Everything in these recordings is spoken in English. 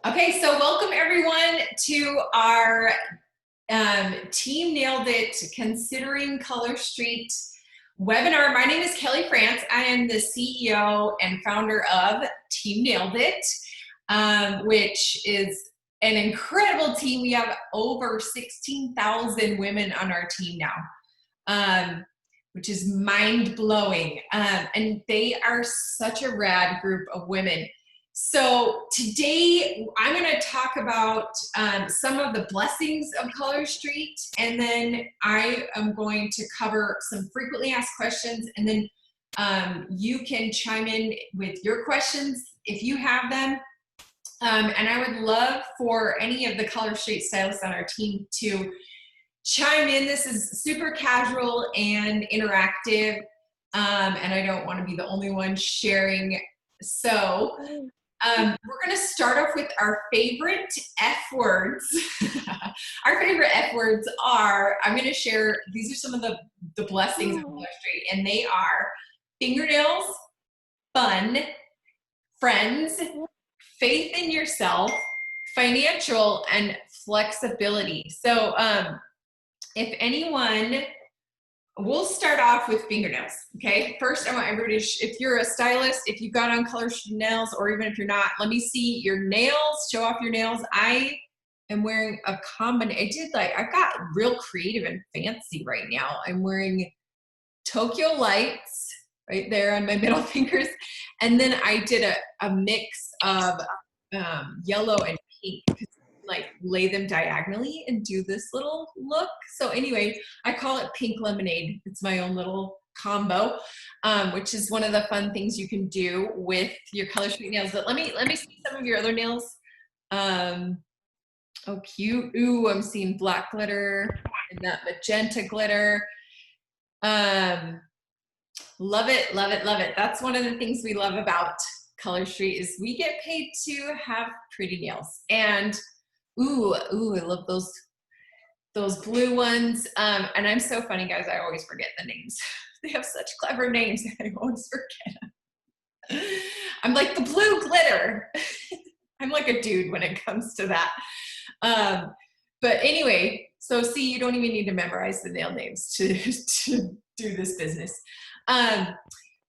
Okay, so welcome everyone to our Team Nailed It Considering Color Street webinar. My name is Kelly France. I am the CEO and founder of Team Nailed It, which is an incredible team. We have over 16,000 women on our team now, which is mind-blowing. And they are such a rad group of women. So today I'm going to talk about some of the blessings of Color Street, and then I am going to cover some frequently asked questions, and then you can chime in with your questions if you have them. And I would love for any of the Color Street stylists on our team to chime in. This is super casual and interactive, and I don't want to be the only one sharing. So we're going to start off with our favorite F words. Our favorite F words are, I'm going to share, these are some of the blessings of Color Street, and they are fingernails, fun, friends, faith in yourself, financial, and flexibility. So if anyone, we'll start off with fingernails, okay? First, I want everybody to, if you're a stylist, if you've got on Color Street nails, or even if you're not, let me see your nails, show off your nails. I am wearing a combination, I've got real creative and fancy right now. I'm wearing Tokyo Lights right there on my middle fingers. And then I did a mix of yellow and pink, lay them diagonally and do this little look. So anyway, I call it pink lemonade. It's my own little combo, which is one of the fun things you can do with your Color Street nails. But let me see some of your other nails. Oh, cute. Ooh, I'm seeing black glitter and that magenta glitter. Love it, love it, love it. That's one of the things we love about Color Street is we get paid to have pretty nails. And ooh, I love those blue ones. And I'm so funny, guys. I always forget the names. They have such clever names. I always forget. I'm like the blue glitter. I'm like a dude when it comes to that. But anyway, so see, you don't even need to memorize the nail names to do this business.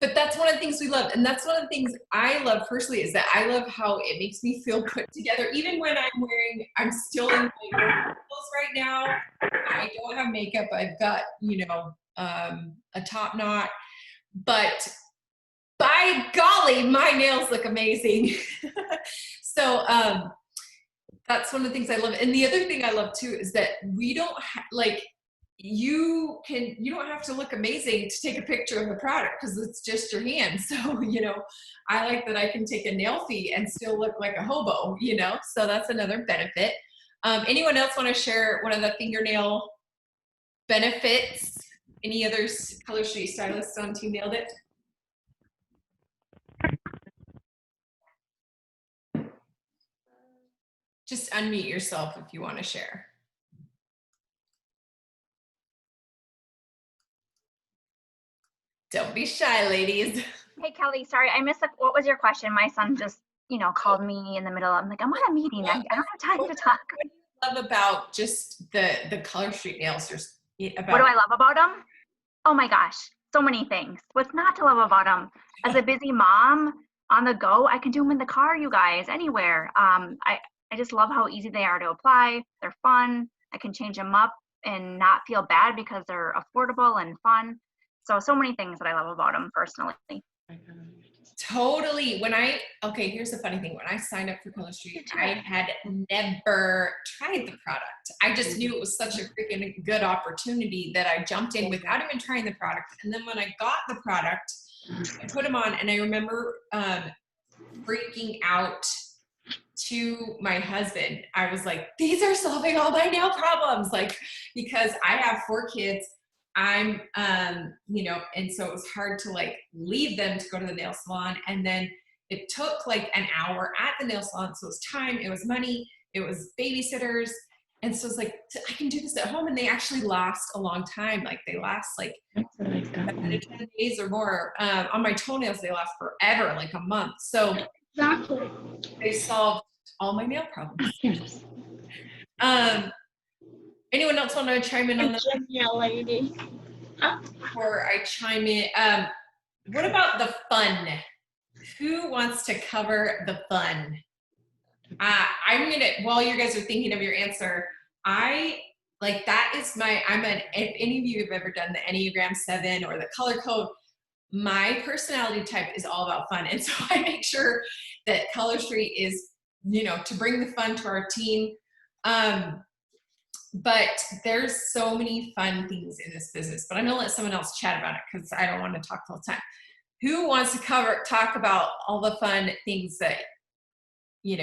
But that's one of the things we love. And that's one of the things I love personally is that I love how it makes me feel put together. Even when I'm still in my clothes right now. I don't have makeup. I've got, a top knot. But by golly, my nails look amazing. So that's one of the things I love. And the other thing I love too is that we don't you don't have to look amazing to take a picture of the product because it's just your hand. So, I like that I can take a nail fee and still look like a hobo, so that's another benefit. Anyone else want to share one of the fingernail benefits? Any other Color Street stylists on Team Nailed It? Just unmute yourself if you want to share. Don't be shy, ladies. Hey, Kelly, sorry, I missed what was your question? My son just, called me in the middle. I'm like, I'm on a meeting. I don't have time to talk. What do you love about just the Color Street nails? What do I love about them? Oh my gosh, so many things. What's not to love about them? As a busy mom on the go, I can do them in the car, you guys, anywhere. I just love how easy they are to apply. They're fun. I can change them up and not feel bad because they're affordable and fun. So many things that I love about them personally. Totally. Here's the funny thing. When I signed up for Color Street, I had never tried the product. I just knew it was such a freaking good opportunity that I jumped in without even trying the product. And then when I got the product, I put them on, and I remember freaking out to my husband. I was like, these are solving all my nail problems. Because I have 4 kids. I'm, and so it was hard to leave them to go to the nail salon. And then it took an hour at the nail salon. So it was time, it was money, it was babysitters. And so it's I can do this at home. And they actually last a long time. They last 10 days or more. On my toenails, they last forever, a month. So exactly. they solved all my nail problems. Anyone else want to chime in on that? Nail lady. Before I chime in, what about the fun? Who wants to cover the fun? I'm gonna, while you guys are thinking of your answer, if any of you have ever done the Enneagram 7 or the color code, my personality type is all about fun. And so I make sure that Color Street is, to bring the fun to our team. But there's so many fun things in this business, but I'm gonna let someone else chat about it because I don't want to talk the whole time. Who wants to talk about all the fun things that, you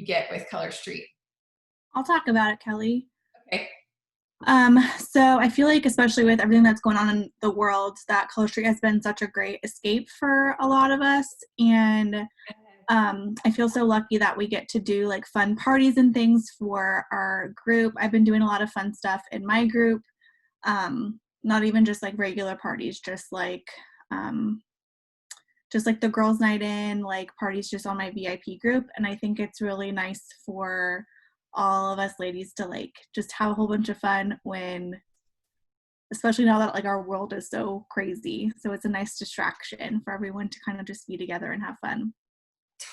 get with Color Street? I'll talk about it, Kelly. Okay. So I feel like, especially with everything that's going on in the world, that Color Street has been such a great escape for a lot of us. And I feel so lucky that we get to do like fun parties and things for our group. I've been doing a lot of fun stuff in my group. Not even just like regular parties, just like the girls' night in, like parties just on my VIP group. And I think it's really nice for all of us ladies to like just have a whole bunch of fun especially now that like our world is so crazy. So it's a nice distraction for everyone to kind of just be together and have fun.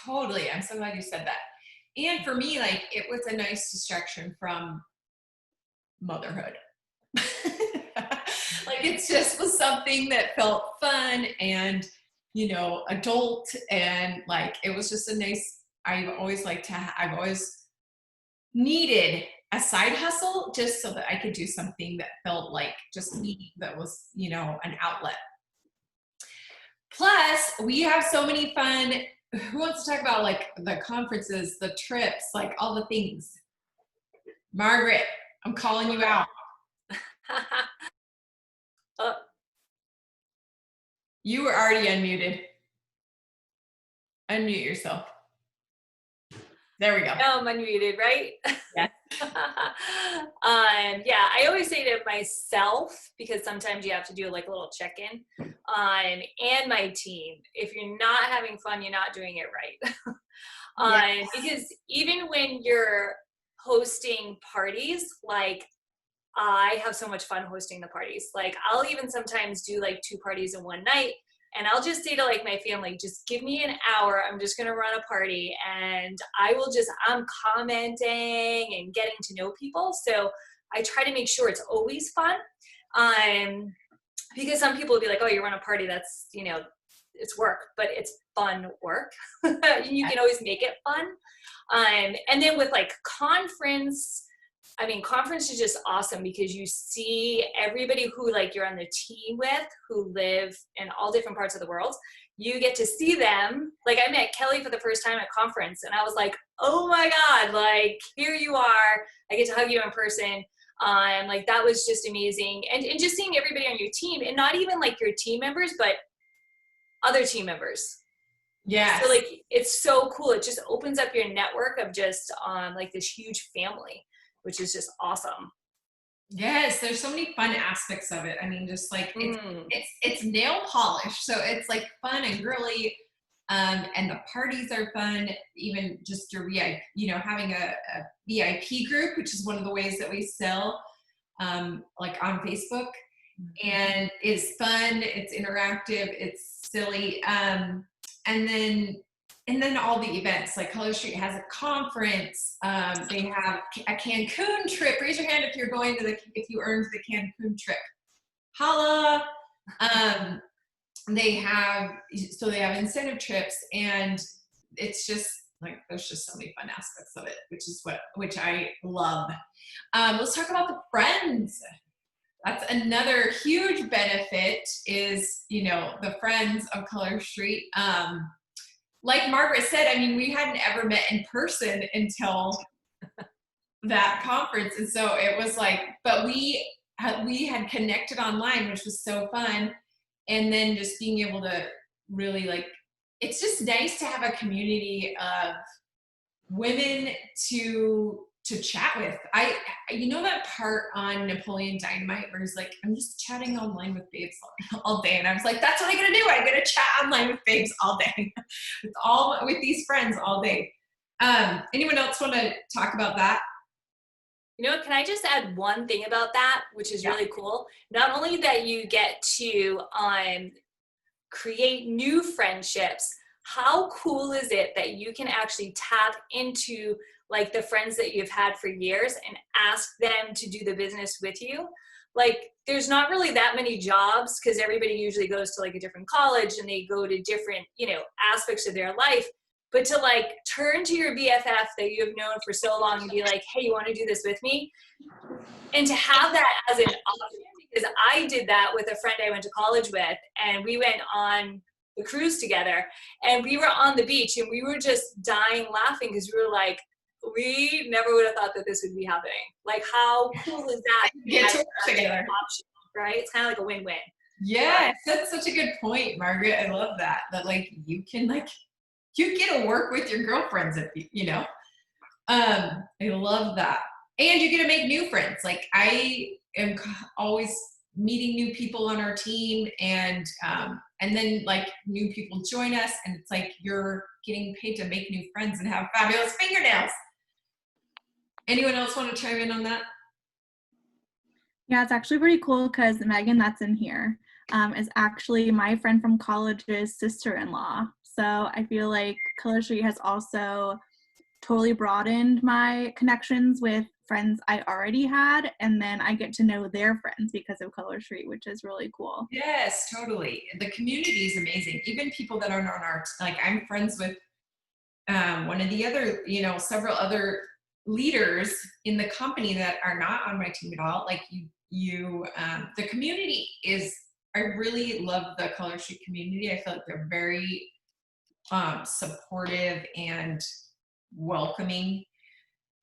Totally. I'm so glad you said that. And for me, like, it was a nice distraction from motherhood. Like, it just was something that felt fun and, adult, and like, it was just a nice, I've always needed a side hustle just so that I could do something that felt like just me, that was, an outlet. Plus, we have so many fun. Who wants to talk about like the conferences, the trips, like all the things? Margaret, I'm calling you out. You were already unmuted. Unmute yourself. There we go. Now I'm unmuted, right? Yes. I always say to myself, because sometimes you have to do like a little check-in, and my team, if you're not having fun, you're not doing it right. Yes. Because even when you're hosting parties, like I have so much fun hosting the parties. Like I'll even sometimes do like 2 parties in one night. And I'll just say to like my family, just give me an hour. I'm just going to run a party and I'm commenting and getting to know people. So I try to make sure it's always fun. Because some people will be like, oh, you run a party, that's, it's work, but it's fun work. You can always make it fun. And then with like conference is just awesome because you see everybody who like you're on the team with, who live in all different parts of the world. You get to see them. Like I met Kelly for the first time at conference and I was like, oh my God, like here you are. I get to hug you in person. Like that was just amazing. And just seeing everybody on your team, and not even like your team members, but other team members. Yes. So like, it's so cool. It just opens up your network of just like this huge family, which is just awesome. Yes, there's so many fun aspects of it. I mean, just like it's nail polish, so it's like fun and girly, and the parties are fun. Even just your VIP, having a VIP group, which is one of the ways that we sell, like on Facebook, and it's fun. It's interactive. It's silly, and then all the events, like Color Street has a conference. They have a Cancun trip. Raise your hand if you're going if you earned the Cancun trip. Holla. They have incentive trips, and it's just like, there's just so many fun aspects of it, which I love. Let's talk about the friends. That's another huge benefit is, the friends of Color Street. Like Margaret said, I mean, we hadn't ever met in person until that conference. And so it was like, but we had connected online, which was so fun. And then just being able to really like, it's just nice to have a community of women to chat with. That part on Napoleon Dynamite where he's like, I'm just chatting online with babes all day. And I was like, that's what I'm going to do. I'm going to chat online with babes all day with these friends all day. Anyone else want to talk about that? You know what, can I just add one thing about that, which is really cool? Not only that you get to create new friendships, how cool is it that you can actually tap into like the friends that you've had for years and ask them to do the business with you? Like, there's not really that many jobs because everybody usually goes to like a different college and they go to different, aspects of their life. But to like turn to your BFF that you have known for so long and be like, hey, you want to do this with me? And to have that as an option, because I did that with a friend I went to college with, and we went on the cruise together, and we were on the beach, and we were just dying laughing because we were like, we never would have thought that this would be happening. Like, how cool is that? Get to work together. Option, right? It's kind of like a win-win. Yes, that's such a good point, Margaret. I love that. That like you can like you get to work with your girlfriends if you know. I love that. And you get to make new friends. Like I am always meeting new people on our team, and then like new people join us, and it's like you're getting paid to make new friends and have fabulous fingernails. Anyone else want to chime in on that? Yeah, it's actually pretty cool because Megan, that's in here, is actually my friend from college's sister-in-law. So I feel like Color Street has also totally broadened my connections with friends I already had, and then I get to know their friends because of Color Street, which is really cool. Yes, totally. The community is amazing. Even people that aren't on our, like I'm friends with one of the other, several other leaders in the company that are not on my team at all. Like the community is, I really love the Color Street community. I feel like they're very supportive and welcoming.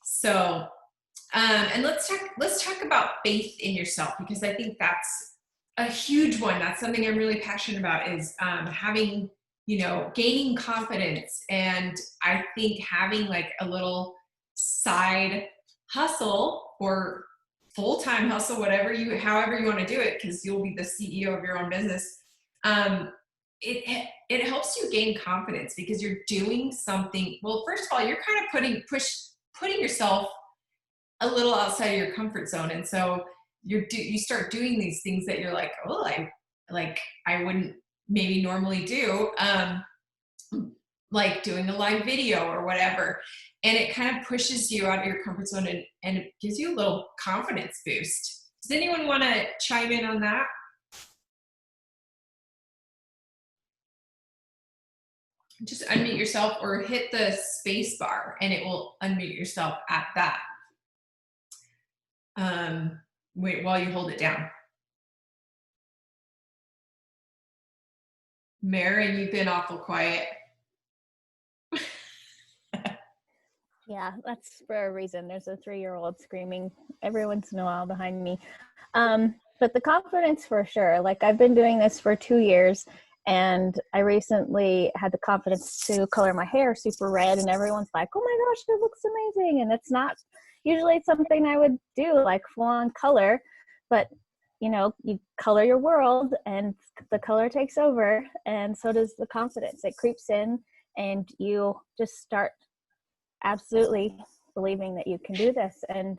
So, and let's talk about faith in yourself, because I think that's a huge one. That's something I'm really passionate about, is having, gaining confidence. And I think having like a little side hustle or full-time hustle, however you want to do it, because you'll be the CEO of your own business. It helps you gain confidence because you're doing something. Well, first of all, you're kind of putting yourself a little outside of your comfort zone, and so you start doing these things that you're like, oh, I wouldn't maybe normally do, like doing a live video or whatever, and it kind of pushes you out of your comfort zone and it gives you a little confidence boost. Does anyone want to chime in on that? Just unmute yourself or hit the space bar and it will unmute yourself at that. Wait while you hold it down. Mary, you've been awful quiet. Yeah, that's for a reason. There's a 3-year-old screaming every once in a while behind me. But the confidence, for sure. Like, I've been doing this for 2 years, and I recently had the confidence to color my hair super red, and everyone's like, oh my gosh, it looks amazing. And it's not usually something I would do, like full-on color, but you color your world and the color takes over, and so does the confidence. It creeps in and you just start absolutely believing that you can do this, and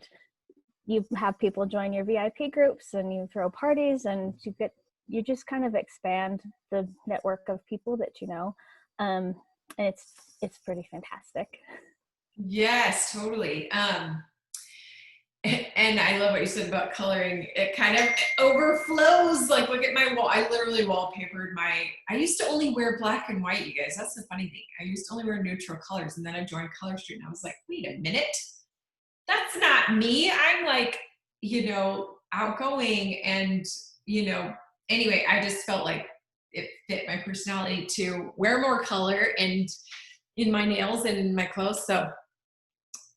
you have people join your VIP groups and you throw parties, and you just kind of expand the network of people that you know. And it's pretty fantastic. Yes, totally. And I love what you said about coloring. It kind of overflows. Like, look at my wall. I literally wallpapered I used to only wear black and white, you guys. That's the funny thing. I used to only wear neutral colors, and then I joined Color Street, and I was like, wait a minute. That's not me. I'm like, outgoing, and, anyway, I just felt like it fit my personality to wear more color and in my nails and in my clothes. So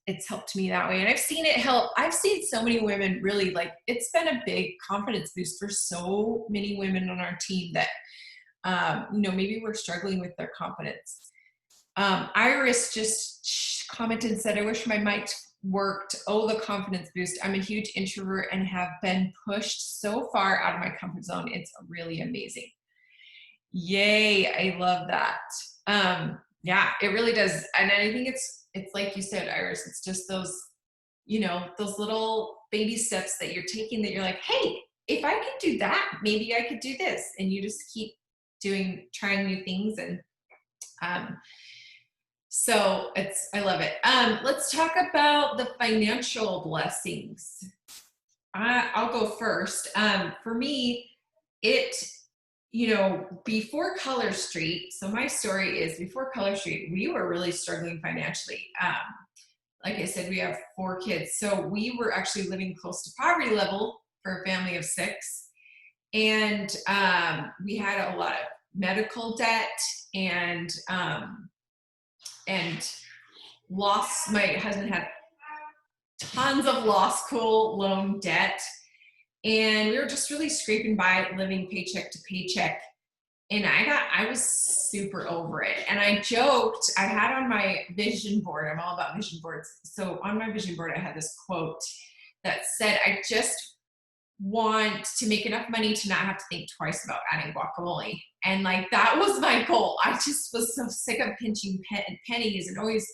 it's helped me that way. And I've seen it help. I've seen so many women really, like, it's been a big confidence boost for so many women on our team that, maybe we're struggling with their confidence. Iris just commented and said, I wish my mic worked. Oh, the confidence boost. I'm a huge introvert and have been pushed so far out of my comfort zone. It's really amazing. Yay. I love that. Yeah, it really does. And I think it's it's like you said, Iris, it's just those, you know, those little baby steps that you're taking that you're like, hey, if I could do that, maybe I could do this. And you just keep trying new things. And so I love it. Let's talk about the financial blessings. I'll go first. For me, you know, before Color Street, so my story is before Color Street, we were really struggling financially. Like I said, we have 4 kids. So we were actually living close to poverty level for a family of 6. And we had a lot of medical debt and lost. My husband had tons of law school loan debt. And we were just really scraping by, living paycheck to paycheck. And I was super over it. And I joked, I had on my vision board, I'm all about vision boards. So on my vision board, I had this quote that said, I just want to make enough money to not have to think twice about adding guacamole. And like, that was my goal. I just was so sick of pinching pennies and always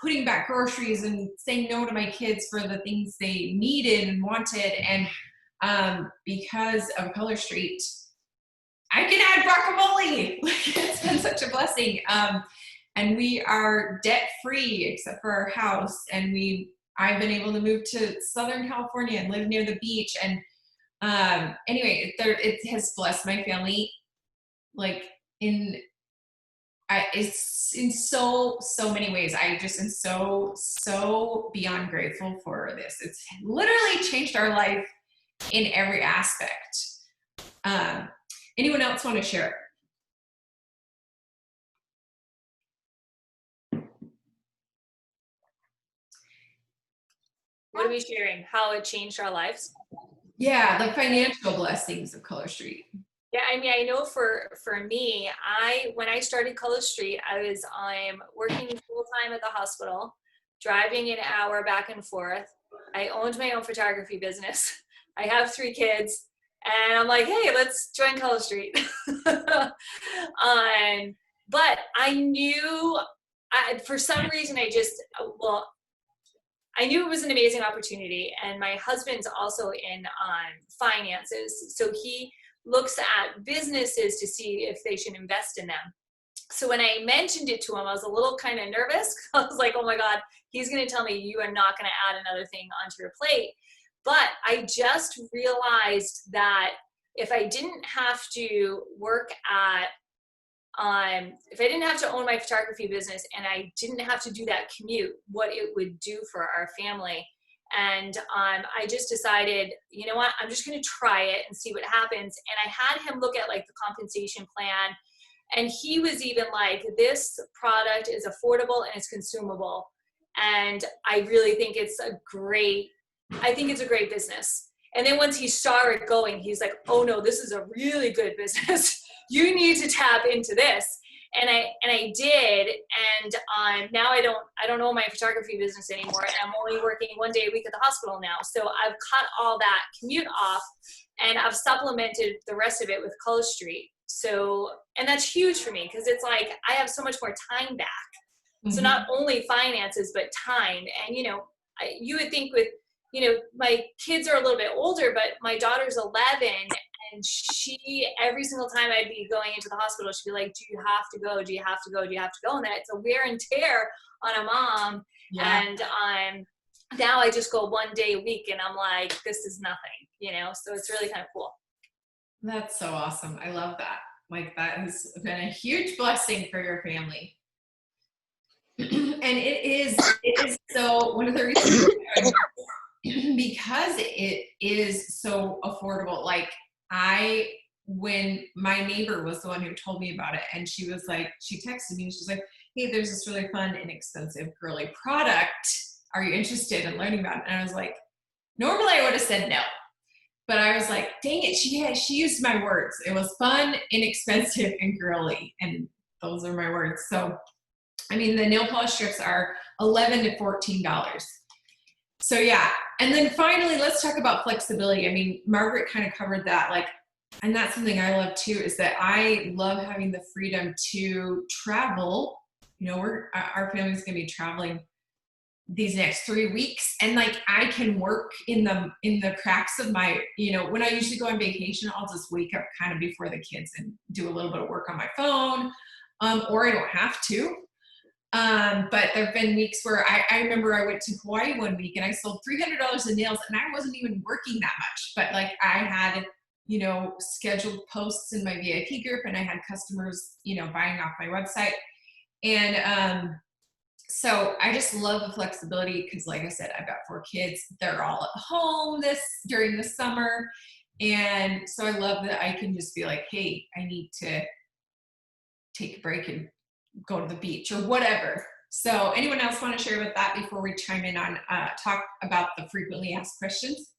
putting back groceries and saying no to my kids for the things they needed and wanted. And because of Color Street, I can add guacamole. It's been such a blessing. And we are debt free except for our house. And I've been able to move to Southern California and live near the beach. And anyway, it has blessed my family, like it's in so many ways. I just am so beyond grateful for this. It's literally changed our life in every aspect. Anyone else want to share? What are we sharing? How it changed our lives? Yeah, the financial blessings of Color Street. Yeah, I mean, I know for me, when I started Color Street, I'm working full time at the hospital, driving an hour back and forth. I owned my own photography business. I have 3 kids, and I'm like, hey, let's join Color Street. But I knew, for some reason, I knew it was an amazing opportunity. And my husband's also in finances, so he looks at businesses to see if they should invest in them. So when I mentioned it to him, I was a little kind of nervous. I was like, oh my God, he's going to tell me you are not going to add another thing onto your plate. But I just realized that if I didn't have to work at, if I didn't have to own my photography business and I didn't have to do that commute, what it would do for our family. And I just decided, you know what, I'm just going to try it and see what happens. And I had him look at like the compensation plan. And he was even like, this product is affordable and it's consumable. And I really think it's a great business. And then once he saw it going, he's like, oh no, this is a really good business. You need to tap into this. And I did. And now I don't own my photography business anymore. And I'm only working 1 day a week at the hospital now. So I've cut all that commute off and I've supplemented the rest of it with Color Street. So, and that's huge for me because it's like, I have so much more time back. Mm-hmm. So not only finances, but time. And, you know, you would think with, you know, my kids are a little bit older, but my daughter's 11 and she, every single time I'd be going into the hospital, she'd be like, do you have to go? Do you have to go? Do you have to go? And that's a wear and tear on a mom. Yeah. And now I just go 1 day a week and I'm like, this is nothing, you know? So it's really kind of cool. That's so awesome. I love that. Like that has been a huge blessing for your family. And it is so one of the reasons because it is so affordable. Like when my neighbor was the one who told me about it and she was like, she texted me and she's like, hey, there's this really fun, inexpensive girly product. Are you interested in learning about it? And I was like, normally I would have said no, but I was like, dang it. She used my words. It was fun, inexpensive, and girly. And those are my words. So, I mean, the nail polish strips are $11 to $14. So yeah. And then finally, let's talk about flexibility. I mean, Margaret kind of covered that. Like, and that's something I love too, is that I love having the freedom to travel you know, our family's going to be traveling these next 3 weeks, and like I can work in the cracks of my, you know, when I usually go on vacation, I'll just wake up kind of before the kids and do a little bit of work on my phone, or I don't have to. But there've been weeks where I remember I went to Hawaii one week and I sold $300 in nails, and I wasn't even working that much, but like I had, you know, scheduled posts in my VIP group, and I had customers, you know, buying off my website. And so I just love the flexibility because, like I said, I've got 4 kids. They're all at home during the summer. And so I love that I can just be like, hey, I need to take a break and go to the beach or whatever. So anyone else want to share about that before we chime in on talk about the frequently asked questions?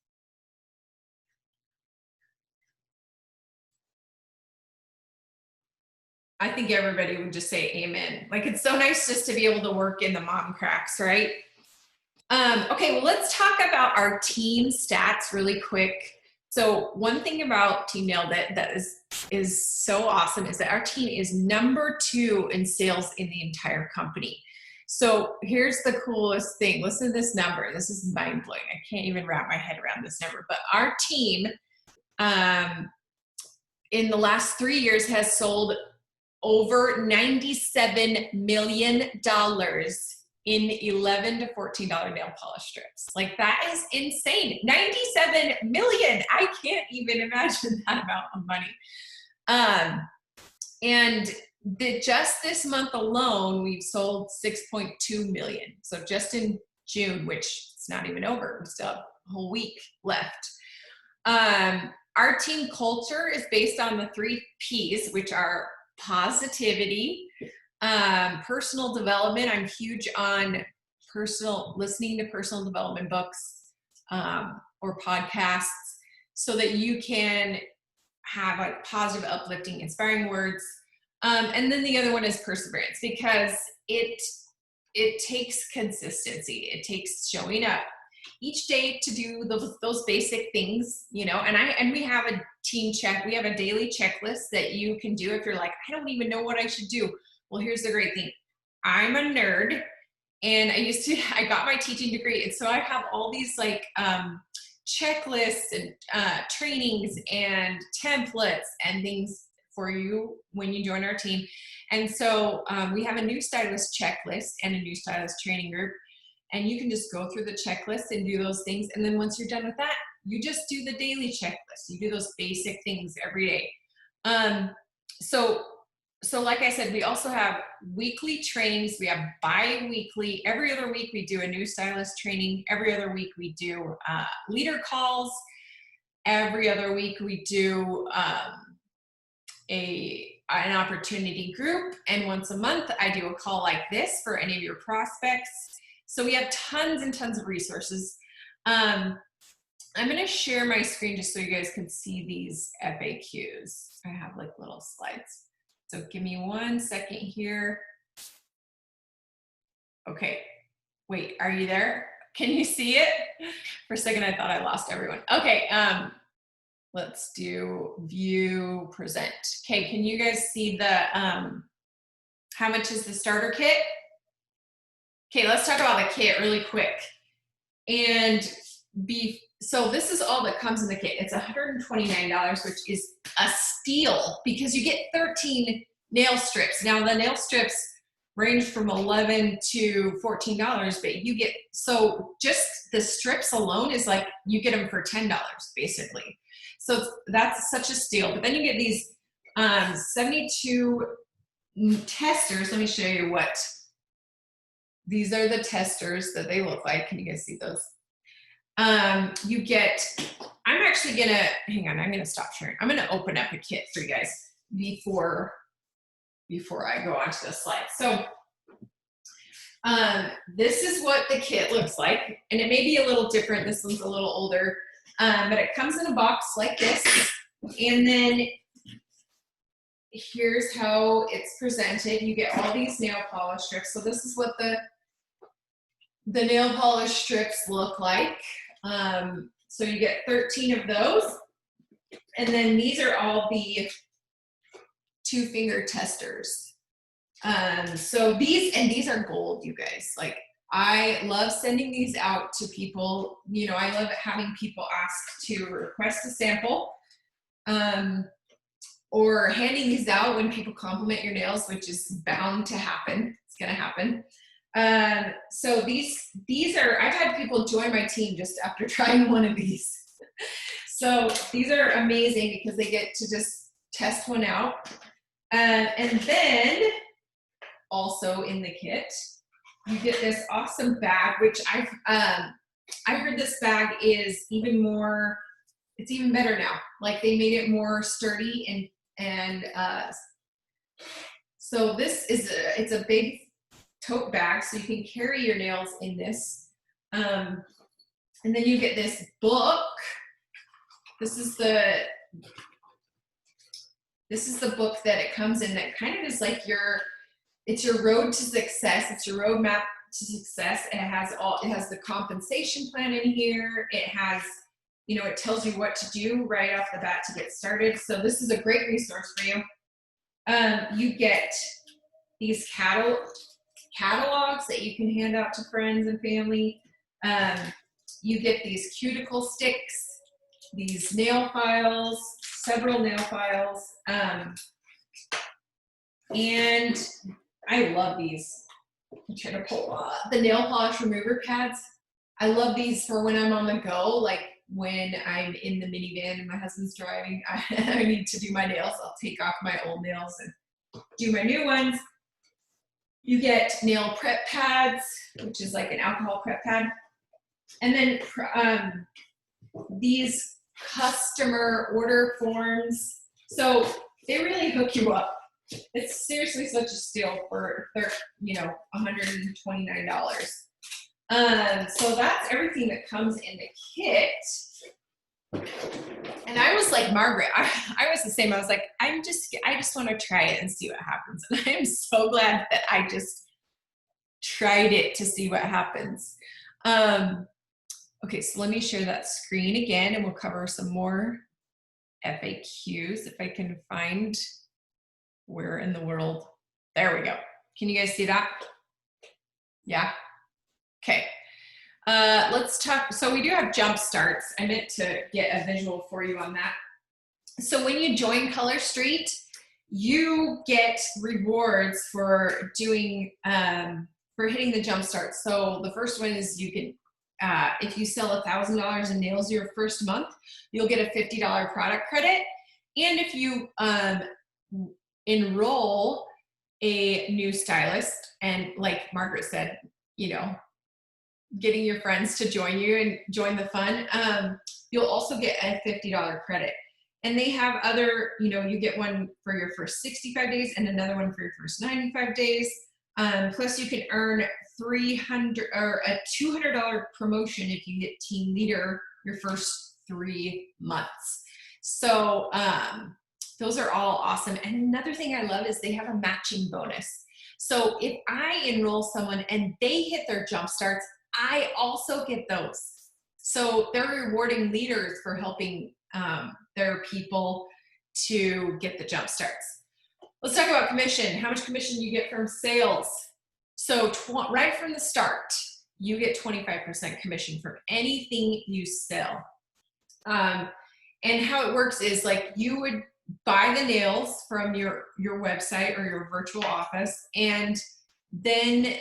I think everybody would just say amen. Like, it's so nice just to be able to work in the mom cracks, right? Okay, well, let's talk about our team stats really quick. So one thing about Team Nailed It that is so awesome is that our team is number 2 in sales in the entire company. So here's the coolest thing. Listen to this number. This is mind blowing. I can't even wrap my head around this number, but our team in the last 3 years has sold over $97 million in $11 to $14 nail polish strips. Like, that is insane. 97 million. I can't even imagine that amount of money. And just this month alone, we've sold 6.2 million. So just in June, which it's not even over, we still have a whole week left. Our team culture is based on the 3 P's, which are positivity, personal development. I'm huge on listening to personal development books or podcasts so that you can have a positive, uplifting, inspiring words. And then the other one is perseverance, because it takes consistency. It takes showing up each day to do those basic things, you know, and we have a team check. We have a daily checklist that you can do if you're like, I don't even know what I should do. Well, here's the great thing. I'm a nerd, and I got my teaching degree. And so I have all these like checklists and trainings and templates and things for you when you join our team. And so we have a new stylist checklist and a new stylist training group. And you can just go through the checklist and do those things. And then once you're done with that, you just do the daily checklist. You do those basic things every day. So like I said, we also have weekly trainings. We have bi-weekly. Every other week we do a new stylist training. Every other week we do leader calls. Every other week we do an opportunity group. And once a month I do a call like this for any of your prospects. So we have tons and tons of resources. I'm going to share my screen just so you guys can see these FAQs. I have like little slides. So give me 1 second here. Okay, wait, are you there? Can you see it? For a second, I thought I lost everyone. Okay, let's do view present. Okay, can you guys see the, how much is the starter kit? Okay, let's talk about the kit really quick. So this is all that comes in the kit. It's $129, which is a steal because you get 13 nail strips. Now the nail strips range from $11 to $14, but you get, so just the strips alone is like, you get them for $10 basically. So that's such a steal. But then you get these 72 testers. Let me show you what. These are the testers that they look like. Can you guys see those? You get, I'm actually gonna, hang on, I'm gonna stop sharing. I'm gonna open up a kit for you guys before I go on to the slide. So this is what the kit looks like, and it may be a little different. This one's a little older, but it comes in a box like this, and then here's how it's presented. You get all these nail polish strips. So this is what the nail polish strips look like. So you get 13 of those. And then these are all the 2-finger testers. So these are gold, you guys. Like, I love sending these out to people. You know, I love having people ask to request a sample, or handing these out when people compliment your nails, which is bound to happen. It's gonna happen. So these are, I've had people join my team just after trying one of these. So these are amazing because they get to just test one out. And then also in the kit, you get this awesome bag, which I heard this bag is even more, it's even better now. Like, they made it more sturdy and so this is it's a big tote bag, so you can carry your nails in this. And then you get this book. This is the book that it comes in, that kind of is like it's your road to success. It's your roadmap to success. It has the compensation plan in here. It has, you know, it tells you what to do right off the bat to get started. So this is a great resource for you. You get these catalogs that you can hand out to friends and family. You get these cuticle sticks, these nail files, several nail files, and I love these. I'm trying to pull the nail polish remover pads. I love these for when I'm on the go, like when I'm in the minivan and my husband's driving. I need to do my nails. I'll take off my old nails and do my new ones. You get nail prep pads, which is like an alcohol prep pad. And then these customer order forms. So they really hook you up. It's seriously such a steal for $129. So that's everything that comes in the kit. And I was like Margaret, I was the same. I was like, I just want to try it and see what happens. And I am so glad that I just tried it to see what happens. Okay, so let me share that screen again, and we'll cover some more FAQs if I can find where in the world. There we go. Can you guys see that? Yeah. Okay. Let's talk. So we do have jump starts. I meant to get a visual for you on that. So when you join Color Street, you get rewards for doing, for hitting the jump start. So the first one is you can, if you sell $1,000 in nails your first month, you'll get a $50 product credit. And if you enroll a new stylist, and like Margaret said, you know, getting your friends to join you and join the fun, you'll also get a $50 credit. And they have other, you know, you get one for your first 65 days and another one for your first 95 days. Plus you can earn $300 or a $200 promotion if you hit team leader your first 3 months. So those are all awesome. And another thing I love is they have a matching bonus. So if I enroll someone and they hit their jump starts, I also get those. So they're rewarding leaders for helping their people to get the jump starts. Let's talk about commission. How much commission you get from sales. So right from the start, you get 25% commission from anything you sell. And how it works is, like, you would buy the nails from your website or your virtual office, and then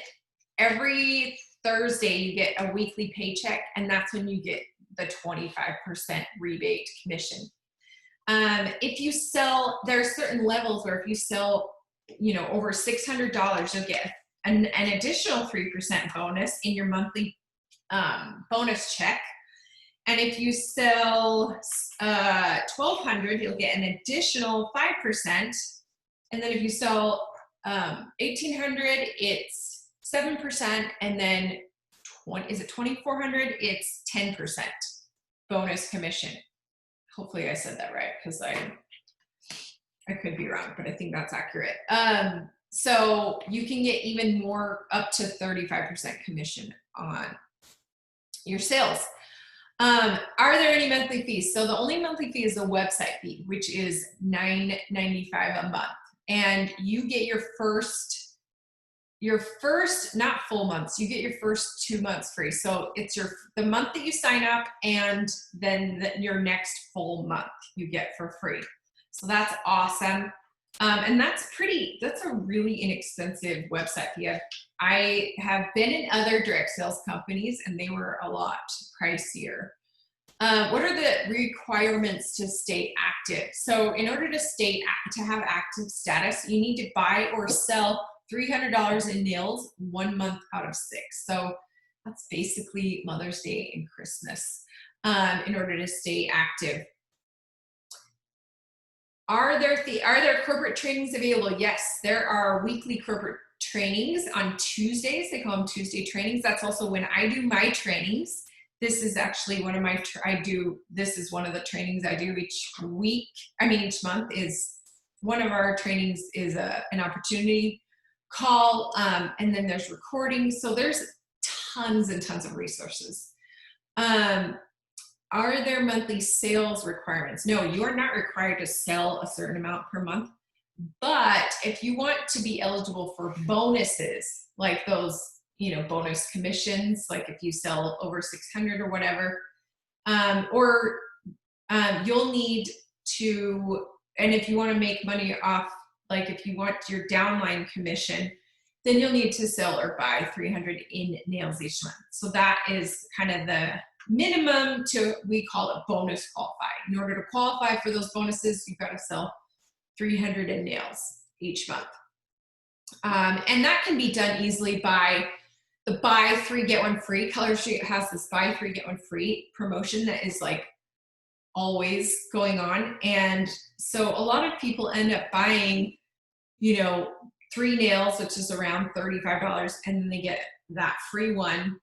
every Thursday you get a weekly paycheck, and that's when you get the 25% rebate commission. If you sell, there are certain levels where if you sell, you know, over $600, you'll get an additional 3% bonus in your monthly bonus check. And if you sell $1,200, you'll get an additional 5%. And then if you sell $1,800, it's 7%. And then is it $2,400? It's 10% bonus commission. Hopefully I said that right, because I could be wrong, but I think that's accurate. So you can get even more, up to 35% commission on your sales. Are there any monthly fees? So the only monthly fee is the website fee, which is $9.95 a month. And you get your first your first, not full months, you get your first 2 months free. So it's the month that you sign up, and then your next full month you get for free. So that's awesome. And that's a really inexpensive website. I have been in other direct sales companies and they were a lot pricier. What are the requirements to stay active? So in order to have active status, you need to buy or sell $300 in nails 1 month out of 6. So that's basically Mother's Day and Christmas in order to stay active. Are there corporate trainings available? Yes, there are weekly corporate trainings on Tuesdays. They call them Tuesday trainings. That's also when I do my trainings. This is actually one of this is one of the trainings I do each month. Is one of our trainings is an opportunity call, and then there's recordings. So there's tons and tons of resources. Are there monthly sales requirements? No, you are not required to sell a certain amount per month. But if you want to be eligible for bonuses, like those, bonus commissions, like if you sell over 600 or whatever, you'll need to, and if you want to make money off, like if you want your downline commission, then you'll need to sell or buy 300 in nails each month. So that is kind of the minimum we call it bonus qualify. In order to qualify for those bonuses, you've got to sell 300 in nails each month. And that can be done easily by the buy 3 get 1 free. Color Street has this buy 3 get 1 free promotion that is like always going on. And so a lot of people end up buying, 3 nails, which is around $35, and then they get that free one.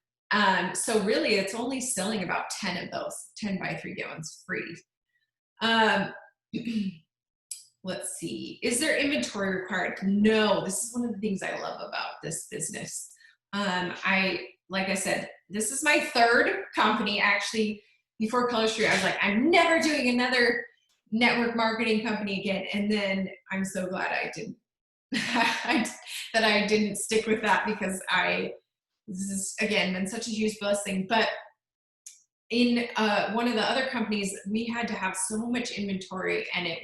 So really it's only selling about 10 of those, 10 buy 3 get 1s free. Let's see, is there inventory required? No, this is one of the things I love about this business. Like I said, this is my 3rd company. Actually, before Color Street, I was like, I'm never doing another network marketing company again. And then I'm so glad I didn't, that I didn't stick with that, because this has, again, been such a huge blessing. But in one of the other companies, we had to have so much inventory, and it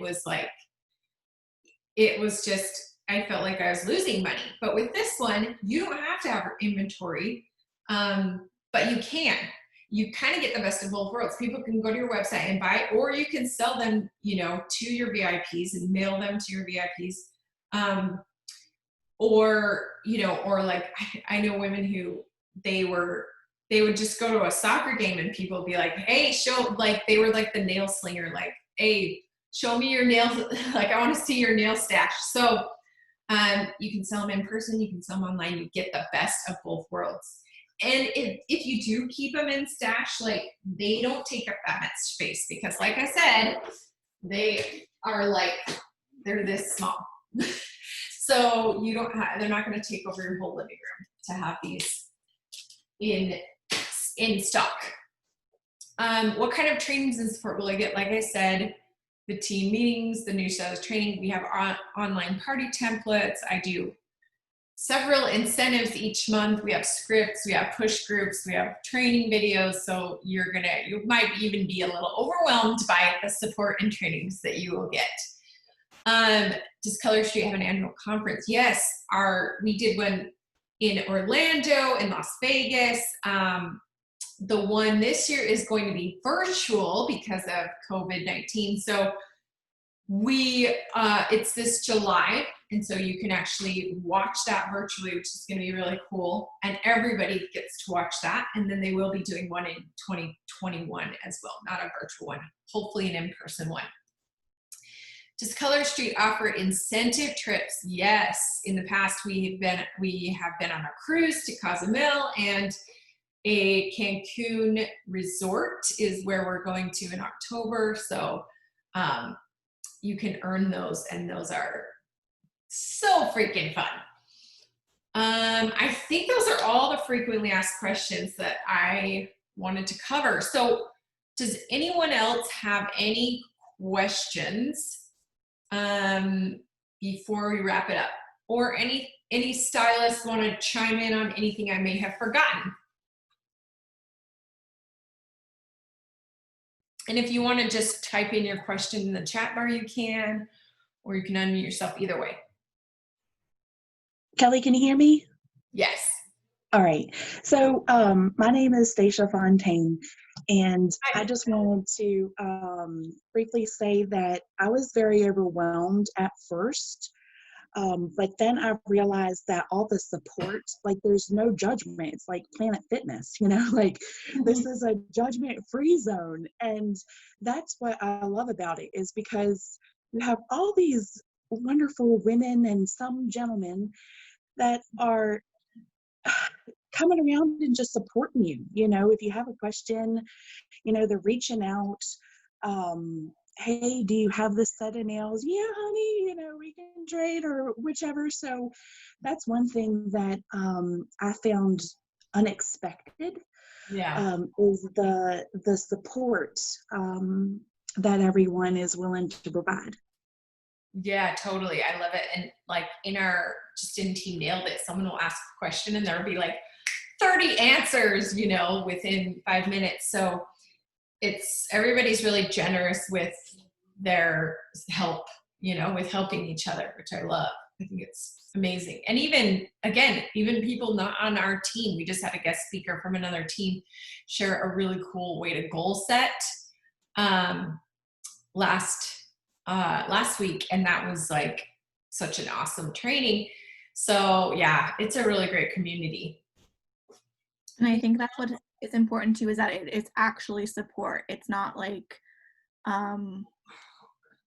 was just, I felt like I was losing money. But with this one, you don't have to have inventory, but you can. You kind of get the best of both worlds. People can go to your website and buy, or you can sell them, to your VIPs and mail them to your VIPs. Or like I know women who they would just go to a soccer game and people would be like, hey, they were like the nail slinger, like, hey, show me your nails. Like, I want to see your nail stash. So you can sell them in person, you can sell them online, you get the best of both worlds. And if you do keep them in stash, like, they don't take up that much space, because like I said, they're this small. So they're not going to take over your whole living room to have these in stock. What kind of trainings and support will I get? Like I said, the team meetings, the new sales training, we have online party templates. I do several incentives each month. We have scripts, we have push groups, we have training videos. So you might even be a little overwhelmed by the support and trainings that you will get. Does Color Street have an annual conference? Yes, we did one in Orlando, in Las Vegas. The one this year is going to be virtual because of COVID-19. So it's this July, and so you can actually watch that virtually, which is going to be really cool. And everybody gets to watch that. And then they will be doing one in 2021 as well, not a virtual one, hopefully an in-person one. Does Color Street offer incentive trips? Yes. In the past, we have been on a cruise to Cozumel, and a Cancun resort is where we're going to in October. So you can earn those, and those are so freaking fun. I think those are all the frequently asked questions that I wanted to cover. So does anyone else have any questions before we wrap it up, or any any stylists want to chime in on anything I may have forgotten? And if you want to just type in your question in the chat bar, you can, or you can unmute yourself, either way. Kelly, can you hear me? Yes. All right. So my name is Stacia Fontaine, and I just wanted to briefly say that I was very overwhelmed at first, but then I realized that all the support, like there's no judgment. It's like Planet Fitness, you know, like this is a judgment-free zone. And that's what I love about it, is because you have all these wonderful women and some gentlemen that are coming around and just supporting you. You know, if you have a question, you know, they're reaching out. Hey, do you have this set of nails? Yeah, honey, you know, we can trade or whichever. So that's one thing that I found unexpected. Yeah. Is the support that everyone is willing to provide. Yeah, totally. I love it. And like in Team Nailed It, someone will ask a question and there'll be like 30 answers, you know, within 5 minutes. So everybody's really generous with their help, you know, with helping each other, which I love. I think it's amazing. And even people not on our team, we just had a guest speaker from another team share a really cool way to goal set last week, and that was like such an awesome training. So yeah, it's a really great community. And I think that's what is important too, is that it's actually support. It's not like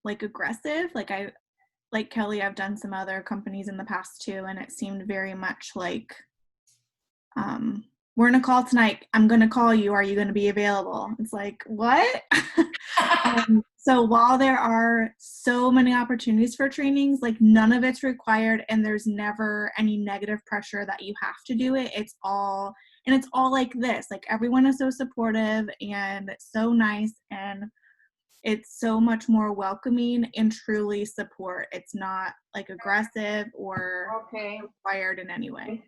aggressive. Like Kelly, I've done some other companies in the past too, and it seemed very much like we're in a call tonight, I'm going to call you, are you going to be available? It's like, what? So while there are so many opportunities for trainings, like none of it's required, and there's never any negative pressure that you have to do it. It's all like this, like everyone is so supportive and so nice, and it's so much more welcoming and truly support. It's not like aggressive or required in any way.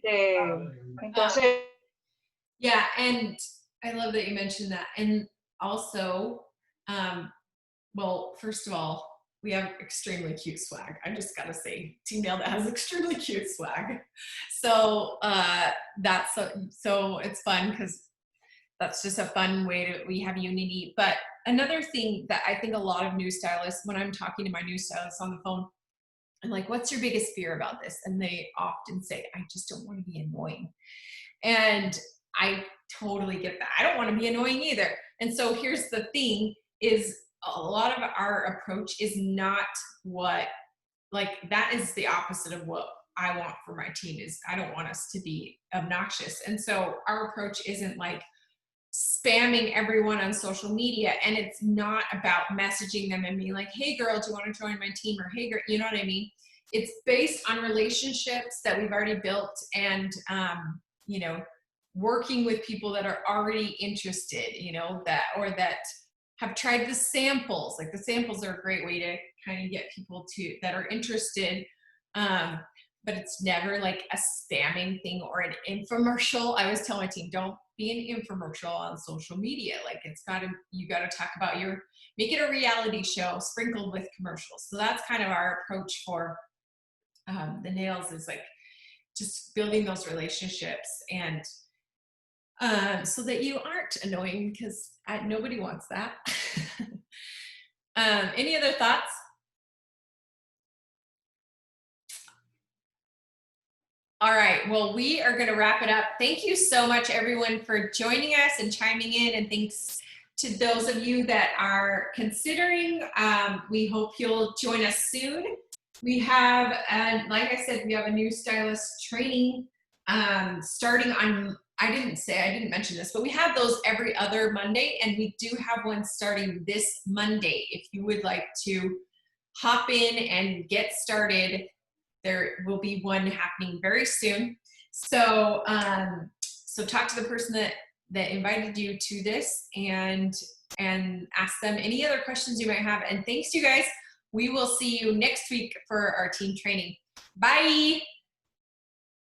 Yeah, and I love that you mentioned that. And also, well, first of all, we have extremely cute swag. I just gotta say, Team Nailed It has extremely cute swag. So so it's fun because that's just a fun way we have unity. But another thing that I think a lot of new stylists, when I'm talking to my new stylists on the phone, I'm like, what's your biggest fear about this? And they often say, I just don't want to be annoying. And I totally get that. I don't want to be annoying either. And so here's the thing, is a lot of our approach is not that is the opposite of what I want for my team. Is I don't want us to be obnoxious. And so our approach isn't like spamming everyone on social media, and it's not about messaging them and being like, hey girl, do you want to join my team? Or hey girl, you know what I mean? It's based on relationships that we've already built, and you know, working with people that are already interested, you know, that have tried the samples. Like the samples are a great way to kind of get people that are interested. But it's never like a spamming thing or an infomercial. I always tell my team, don't be an infomercial on social media. Like you gotta talk about make it a reality show sprinkled with commercials. So that's kind of our approach for the nails, is like just building those relationships, and so that you aren't annoying, because nobody wants that. Any other thoughts? All right, well, we are going to wrap it up. Thank you so much, everyone, for joining us and chiming in, and thanks to those of you that are considering. We hope you'll join us soon. We have, like I said, we have a new stylist training starting on, I didn't mention this, but we have those every other Monday, and we do have one starting this Monday. If you would like to hop in and get started, there will be one happening very soon. So, so talk to the person that invited you to this, and ask them any other questions you might have. And thanks, you guys. We will see you next week for our team training. Bye.